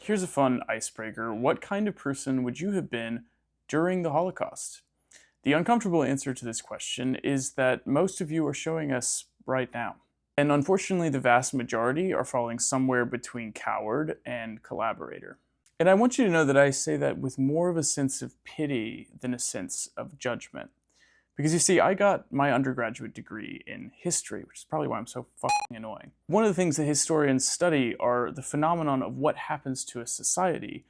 Here's a fun icebreaker. What kind of person would you have been during the Holocaust? The uncomfortable answer to this question is that most of you are showing us right now. And unfortunately, the vast majority are falling somewhere between coward and collaborator. And I want you to know that I say that with more of a sense of pity than a sense of judgment. Because you see, I got my undergraduate degree in history, which is probably why I'm so fucking annoying. One of the things that historians study are the phenomenon of what happens to a society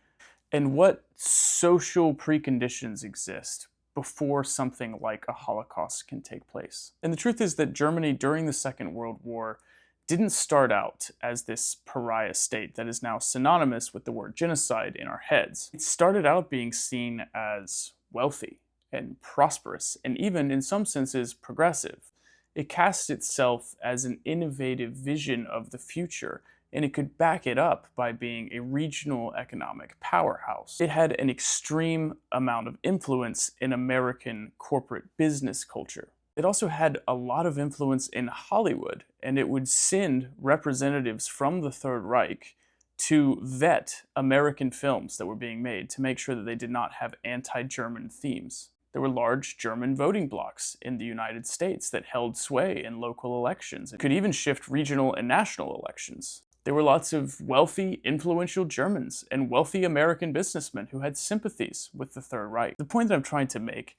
and what social preconditions exist before something like a Holocaust can take place. And the truth is that Germany during the Second World War didn't start out as this pariah state that is now synonymous with the word genocide in our heads. It started out being seen as wealthy and prosperous, and even in some senses progressive. It cast itself as an innovative vision of the future, and it could back it up by being a regional economic powerhouse. It had an extreme amount of influence in American corporate business culture. It also had a lot of influence in Hollywood, and it would send representatives from the Third Reich to vet American films that were being made to make sure that they did not have anti-German themes. There were large German voting blocs in the United States that held sway in local elections. It could even shift regional and national elections. There were lots of wealthy, influential Germans and wealthy American businessmen who had sympathies with the Third Reich. The point that I'm trying to make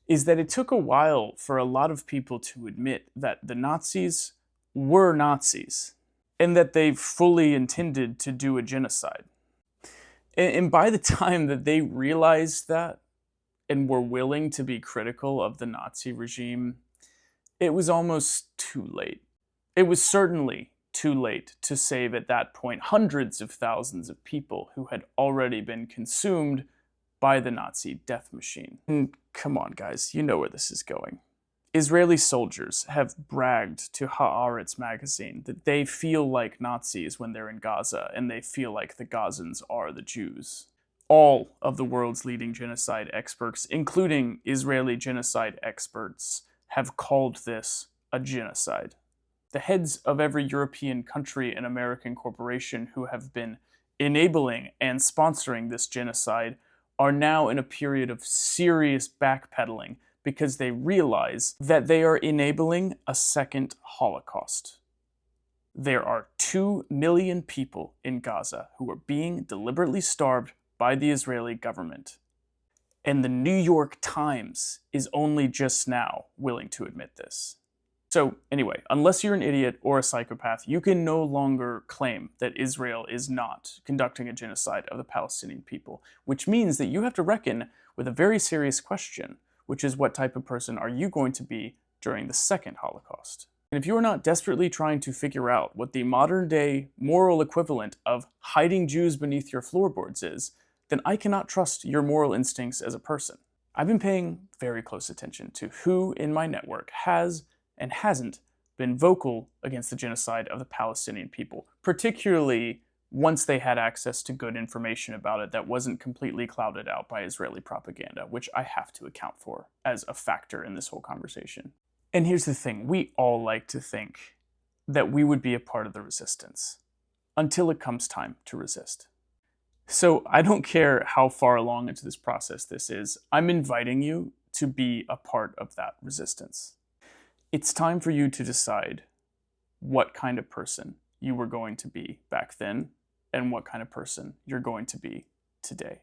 is that it took a while for a lot of people to admit that the Nazis were Nazis and that they fully intended to do a genocide. And by the time that they realized that, and were willing to be critical of the Nazi regime, it was almost too late. It was certainly too late to save at that point hundreds of thousands of people who had already been consumed by the Nazi death machine. And come on, guys, you know where this is going. Israeli soldiers have bragged to Haaretz magazine that they feel like Nazis when they're in Gaza, and they feel like the Gazans are the Jews. All of the world's leading genocide experts, including Israeli genocide experts, have called this a genocide. The heads of every European country and American corporation who have been enabling and sponsoring this genocide are now in a period of serious backpedaling because they realize that they are enabling a second Holocaust. There are 2 million people in Gaza who are being deliberately starved by the Israeli government. And the New York Times is only just now willing to admit this. So anyway, unless you're an idiot or a psychopath, you can no longer claim that Israel is not conducting a genocide of the Palestinian people, which means that you have to reckon with a very serious question, which is what type of person are you going to be during the second Holocaust? And if you are not desperately trying to figure out what the modern-day moral equivalent of hiding Jews beneath your floorboards is, then I cannot trust your moral instincts as a person. I've been paying very close attention to who in my network has and hasn't been vocal against the genocide of the Palestinian people, particularly once they had access to good information about it that wasn't completely clouded out by Israeli propaganda, which I have to account for as a factor in this whole conversation. And here's the thing, we all like to think that we would be a part of the resistance until it comes time to resist. So I don't care how far along into this process this is, I'm inviting you to be a part of that resistance. It's time for you to decide what kind of person you were going to be back then and what kind of person you're going to be today.